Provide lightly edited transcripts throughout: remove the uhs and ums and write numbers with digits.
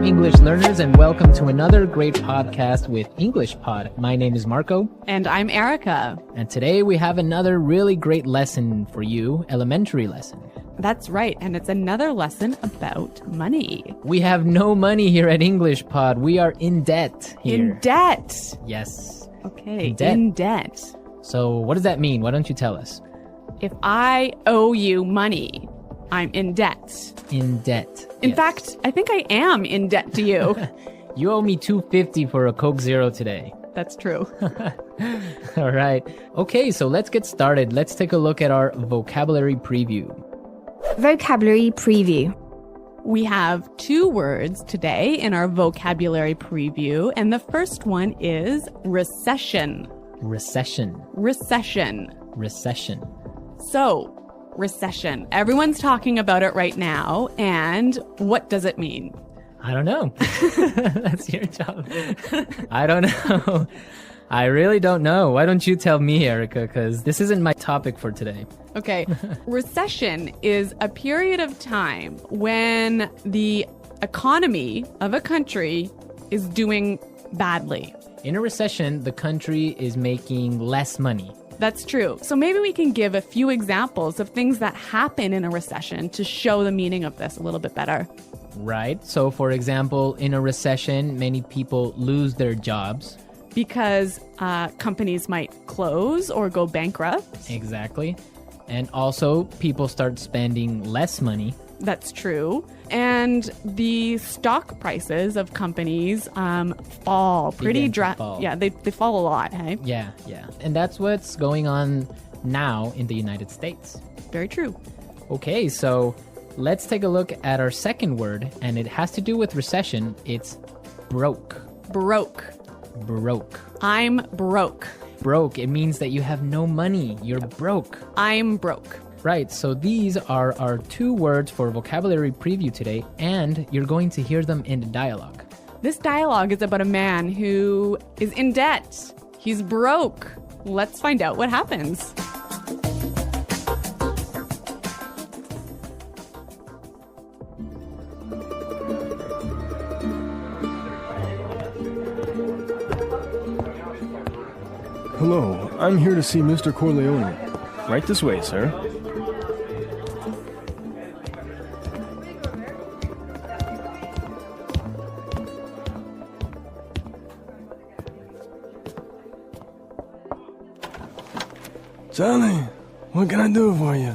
Welcome, English learners, and welcome to another great podcast with English Pod. My name is Marco. And I'm Erica. And today we have another really great lesson for you, elementary lesson. That's right, and it's another lesson about money. We have no money here at English Pod. We are in debt here. In debt? Yes. Okay, in debt. So what does that mean? Why don't you tell us? If I owe you money, I'm in debt. In debt. In fact, I think I am in debt to you. You owe me $2.50 for a Coke Zero today. That's true. All right. Okay, so let's get started. Let's take a look at our vocabulary preview. Vocabulary preview. We have 2 words today in our vocabulary preview, and the first one is recession. Recession. Recession. Recession. So, recession. Everyone's talking about it right now, and what does it mean? I don't know. That's your job. I don't know. I really don't know. Why don't you tell me, Erica, because this isn't my topic for today. Okay. Recession is a period of time when the economy of a country is doing badly. In a recession, the country is making less money. That's true. So maybe we can give a few examples of things that happen in a recession to show the meaning of this a little bit better. Right. So, for example, in a recession, many people lose their jobs. Because companies might close or go bankrupt. Exactly. And also, people start spending less money. That's true. And the stock prices of companies fall pretty drastically. Yeah, they fall a lot, hey? Yeah. And that's what's going on now in the United States. Very true. Okay, so let's take a look at our second word, and it has to do with recession. It's broke. Broke. Broke. I'm broke. Broke. It means that you have no money. You're broke. I'm broke. Right, so these are our 2 words for vocabulary preview today, and you're going to hear them in the dialogue. This dialogue is about a man who is in debt. He's broke. Let's find out what happens. Hello, I'm here to see Mr. Corleone. Right this way, sir. Charlie, what can I do for you?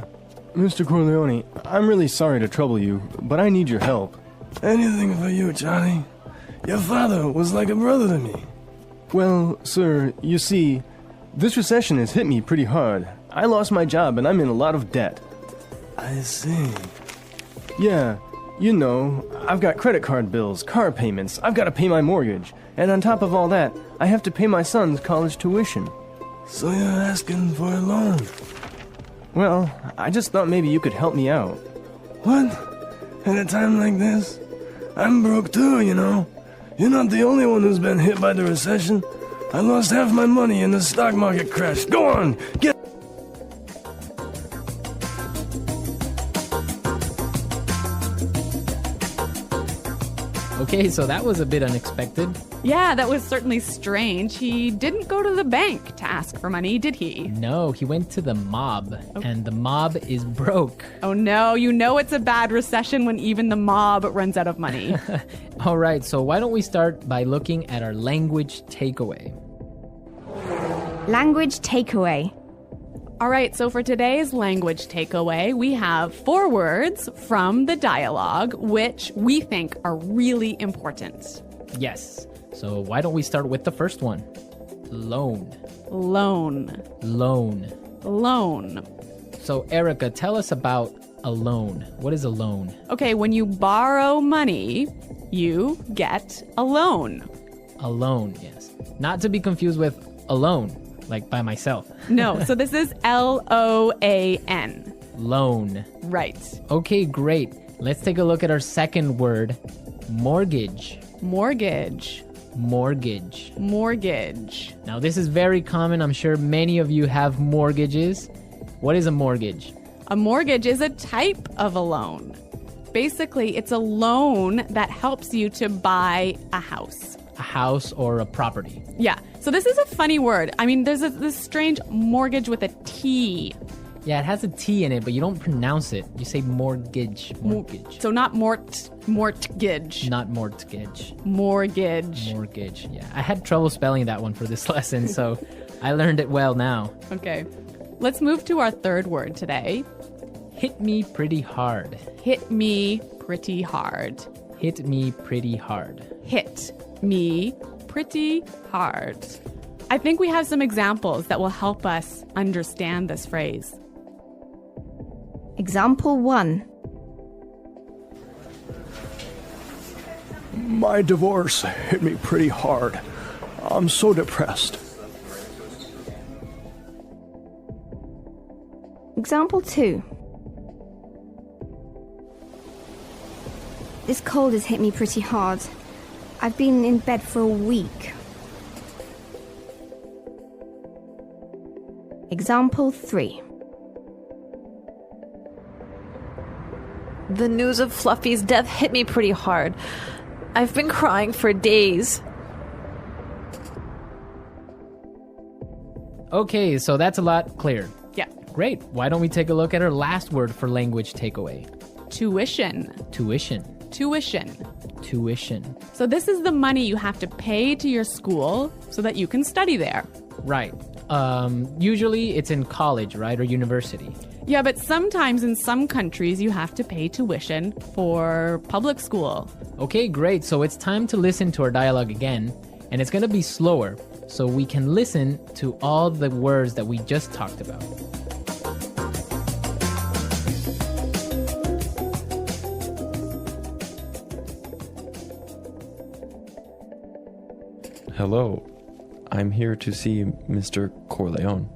Mr. Corleone, I'm really sorry to trouble you, but I need your help. Anything for you, Charlie. Your father was like a brother to me. Well, sir, you see, this recession has hit me pretty hard. I lost my job and I'm in a lot of debt. I see. Yeah, you know, I've got credit card bills, car payments, I've got to pay my mortgage, and on top of all that, I have to pay my son's college tuition. So you're asking for a loan? Well, I just thought maybe you could help me out. What? At a time like this? I'm broke too, you know. You're not the only one who's been hit by the recession. I lost half my money in the stock market crash. Go on, get... Okay, so that was a bit unexpected. Yeah, that was certainly strange. He didn't go to the bank to ask for money, did he? No, he went to the mob, and the mob is broke. Oh no, you know it's a bad recession when even the mob runs out of money. All right, so why don't we start by looking at our language takeaway? Language takeaway. All right, so for today's language takeaway, we have 4 words from the dialogue, which we think are really important. Yes, so why don't we start with the first one? Loan. Loan. Loan. Loan. So Erica, tell us about a loan. What is a loan? Okay, when you borrow money, you get a loan. A loan, yes. Not to be confused with alone. Like by myself. No, so this is L-O-A-N. Loan. Right. Okay, great. Let's take a look at our second word, mortgage. Mortgage. Mortgage. Mortgage. Now, this is very common. I'm sure many of you have mortgages. What is a mortgage? A mortgage is a type of a loan. Basically, it's a loan that helps you to buy a house. A house or a property. Yeah. So this is a funny word. I mean, there's this strange mortgage with a T. Yeah, it has a T in it, but you don't pronounce it. You say mortgage. Mortgage. So not mortgage. Not mortgage. Mortgage. Mortgage, yeah. I had trouble spelling that one for this lesson, so I learned it well now. Okay. Let's move to our third word today. Hit me pretty hard. Hit me pretty hard. Hit me pretty hard. Hit me pretty hard. I think we have some examples that will help us understand this phrase. Example 1. My divorce hit me pretty hard. I'm so depressed. Example 2. This cold has hit me pretty hard. I've been in bed for a week. Example 3. The news of Fluffy's death hit me pretty hard. I've been crying for days. Okay, so that's a lot clearer. Yeah. Great. Why don't we take a look at our last word for language takeaway? Tuition. Tuition. Tuition. Tuition. So this is the money you have to pay to your school so that you can study there. Right. Usually it's in college, right, or university. Yeah, but sometimes in some countries you have to pay tuition for public school. Okay, great. So it's time to listen to our dialogue again, and it's going to be slower so we can listen to all the words that we just talked about. Hello, I'm here to see Mr. Corleone.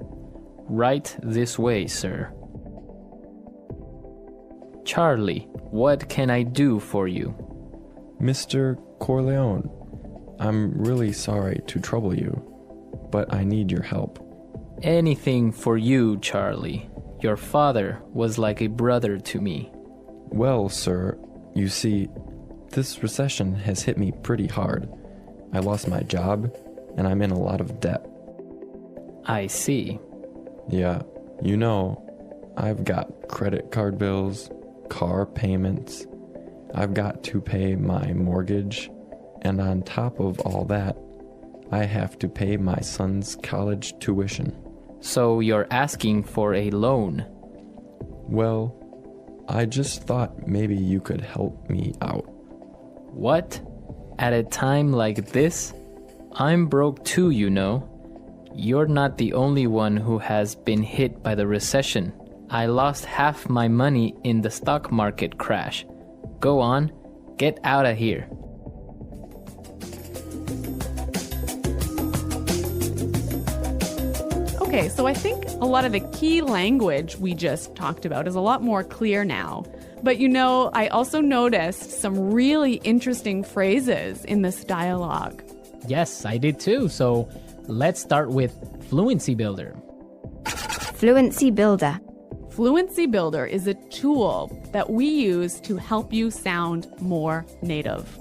Right this way, sir. Charlie, what can I do for you? Mr. Corleone, I'm really sorry to trouble you, but I need your help. Anything for you, Charlie. Your father was like a brother to me. Well, sir, you see, this recession has hit me pretty hard. I lost my job, and I'm in a lot of debt. I see. Yeah, you know, I've got credit card bills, car payments, I've got to pay my mortgage, and on top of all that, I have to pay my son's college tuition. So you're asking for a loan? Well, I just thought maybe you could help me out. What? At a time like this? I'm broke too, you know. You're not the only one who has been hit by the recession. I lost half my money in the stock market crash. Go on, get out of here. Okay, so I think a lot of the key language we just talked about is a lot more clear now. But you know, I also noticed some really interesting phrases in this dialogue. Yes, I did too. So let's start with Fluency Builder. Fluency Builder. Fluency Builder is a tool that we use to help you sound more native.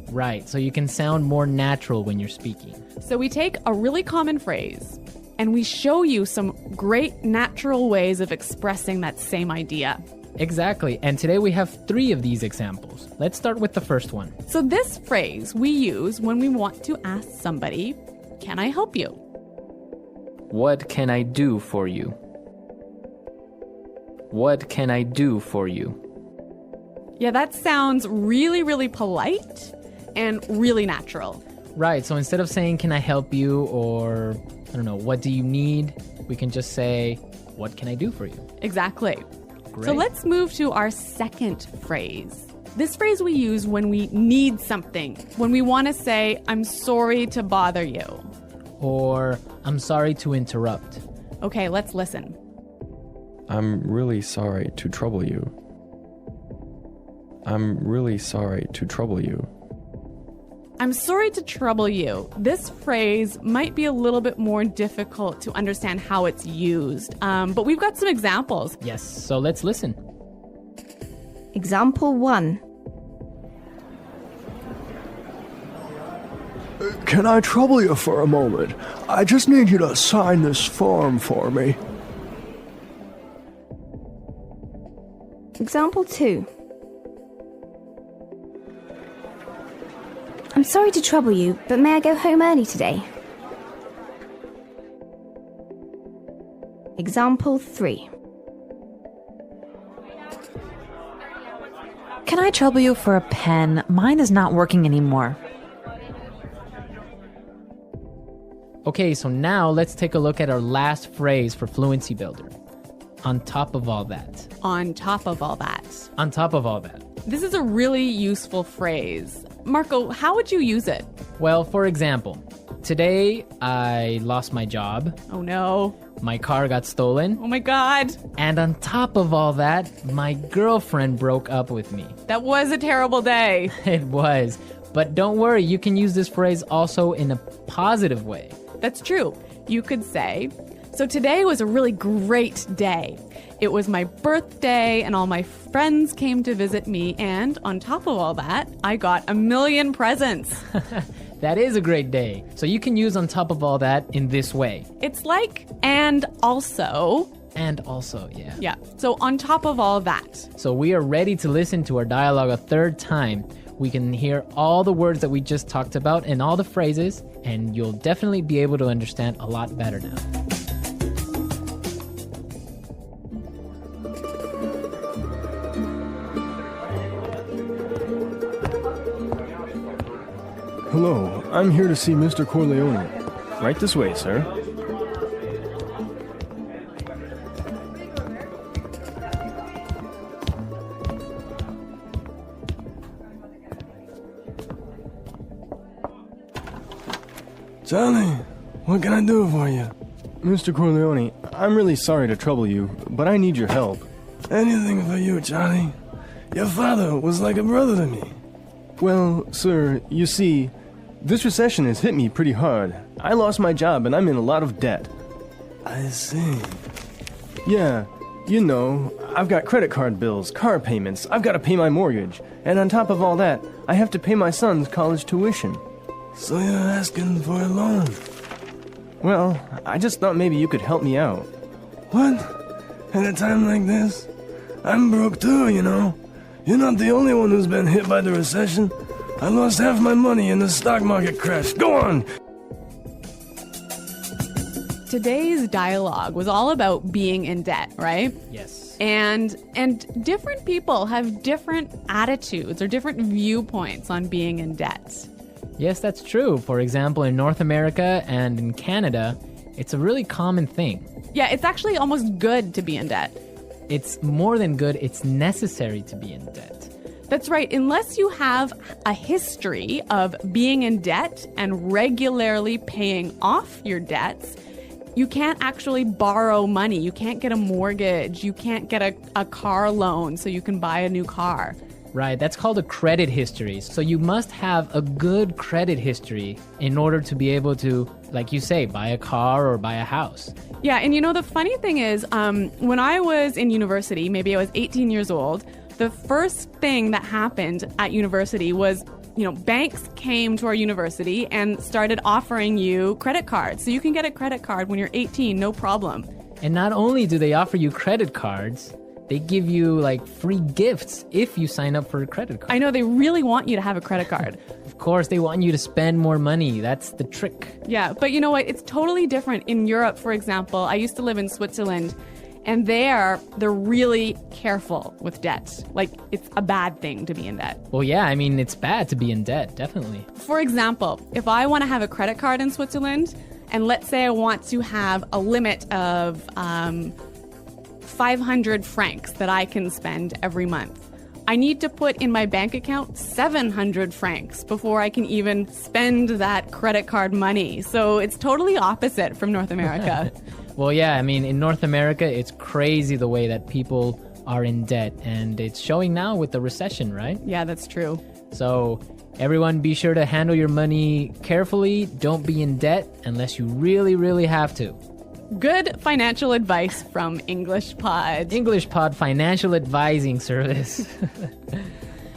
Right, so you can sound more natural when you're speaking. So we take a really common phrase and we show you some great natural ways of expressing that same idea. Exactly, and today we have 3 of these examples. Let's start with the first one. So this phrase we use when we want to ask somebody, "Can I help you?" What can I do for you? What can I do for you? Yeah, that sounds really, really polite and really natural. Right, so instead of saying, can I help you, or, I don't know, what do you need? We can just say, what can I do for you? Exactly. Great. So let's move to our second phrase. This phrase we use when we need something, when we want to say, I'm sorry to bother you. Or, I'm sorry to interrupt. Okay, let's listen. I'm really sorry to trouble you. I'm really sorry to trouble you. I'm sorry to trouble you. This phrase might be a little bit more difficult to understand how it's used, but we've got some examples. Yes, so let's listen. Example 1. Can I trouble you for a moment? I just need you to sign this form for me. Example 2. I'm sorry to trouble you, but may I go home early today? Example 3. Can I trouble you for a pen? Mine is not working anymore. Okay, so now let's take a look at our last phrase for Fluency Builder. On top of all that. On top of all that. On top of all that. This is a really useful phrase. Marco, how would you use it? Well, for example, today I lost my job, Oh no. my car got stolen, Oh my God. and on top of all that, my girlfriend broke up with me. That was a terrible day. It was. But don't worry, you can use this phrase also in a positive way. That's true. You could say, so today was a really great day. It was my birthday and all my friends came to visit me, and on top of all that, I got 1,000,000 presents. That is a great day. So you can use on top of all that in this way. It's like, and also. And also, yeah. Yeah, so on top of all that. So we are ready to listen to our dialogue a third time. We can hear all the words that we just talked about and all the phrases, and you'll definitely be able to understand a lot better now. Hello, I'm here to see Mr. Corleone. Right this way, sir. Charlie, what can I do for you? Mr. Corleone, I'm really sorry to trouble you, but I need your help. Anything for you, Charlie. Your father was like a brother to me. Well, sir, you see, this recession has hit me pretty hard. I lost my job and I'm in a lot of debt. I see. Yeah, you know, I've got credit card bills, car payments, I've got to pay my mortgage, and on top of all that, I have to pay my son's college tuition. So you're asking for a loan? Well, I just thought maybe you could help me out. What? At a time like this? I'm broke too, you know. You're not the only one who's been hit by the recession. I lost half my money in the stock market crash. Go on! Today's dialogue was all about being in debt, right? Yes. And different people have different attitudes or different viewpoints on being in debt. Yes, that's true. For example, in North America and in Canada, it's a really common thing. Yeah, it's actually almost good to be in debt. It's more than good, it's necessary to be in debt. That's right. Unless you have a history of being in debt and regularly paying off your debts, you can't actually borrow money. You can't get a mortgage. You can't get a car loan so you can buy a new car. Right, that's called a credit history. So you must have a good credit history in order to be able to, like you say, buy a car or buy a house. Yeah, and you know, the funny thing is, when I was in university, maybe I was 18 years old, the first thing that happened at university was, you know, banks came to our university and started offering you credit cards. So you can get a credit card when you're 18, no problem. And not only do they offer you credit cards, they give you like free gifts if you sign up for a credit card. I know, they really want you to have a credit card. Of course, they want you to spend more money. That's the trick. Yeah, but you know what? It's totally different. In Europe, for example, I used to live in Switzerland, and they're really careful with debt. Like, it's a bad thing to be in debt. Well, yeah, I mean, it's bad to be in debt, definitely. For example, if I want to have a credit card in Switzerland, and let's say I want to have a limit of 500 francs that I can spend every month, I need to put in my bank account 700 francs before I can even spend that credit card money. So it's totally opposite from North America. Well, yeah, I mean, in North America, it's crazy the way that people are in debt, and it's showing now with the recession, right? Yeah, that's true. So everyone, be sure to handle your money carefully. Don't be in debt unless you really, really have to. Good financial advice from English Pod. English Pod Financial Advising Service.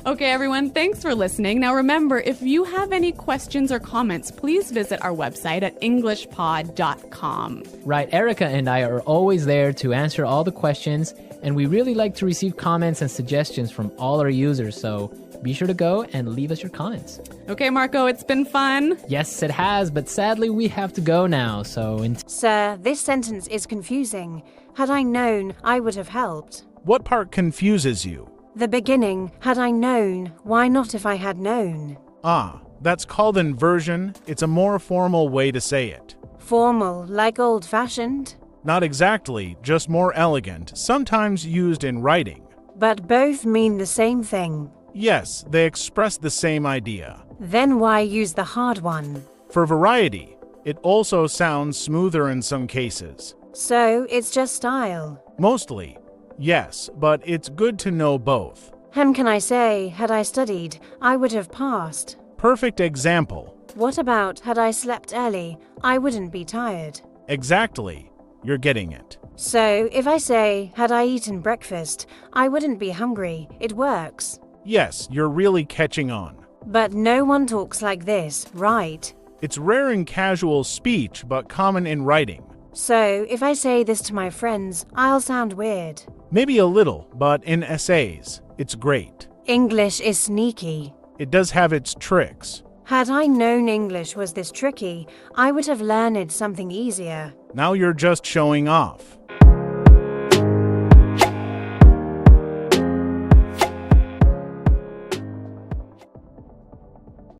Okay, everyone, thanks for listening. Now remember, if you have any questions or comments, please visit our website at englishpod.com. Right, Erica and I are always there to answer all the questions, and we really like to receive comments and suggestions from all our users, so be sure to go and leave us your comments. Okay, Marco, it's been fun. Yes, it has, but sadly we have to go now, so... Sir, this sentence is confusing. Had I known, I would have helped. What part confuses you? The beginning, had I known, why not if I had known? Ah, that's called inversion. It's a more formal way to say it. Formal, like old-fashioned? Not exactly, just more elegant, sometimes used in writing. But both mean the same thing. Yes, they express the same idea. Then why use the hard one? For variety, it also sounds smoother in some cases. So, it's just style. Mostly, yes, but it's good to know both. Can I say, had I studied, I would have passed. Perfect example. What about, had I slept early, I wouldn't be tired. Exactly. You're getting it. So, if I say, had I eaten breakfast, I wouldn't be hungry. It works. Yes, you're really catching on. But no one talks like this, right? It's rare in casual speech, but common in writing. So, if I say this to my friends, I'll sound weird. Maybe a little, but in essays, it's great. English is sneaky. It does have its tricks. Had I known English was this tricky, I would have learned something easier. Now you're just showing off.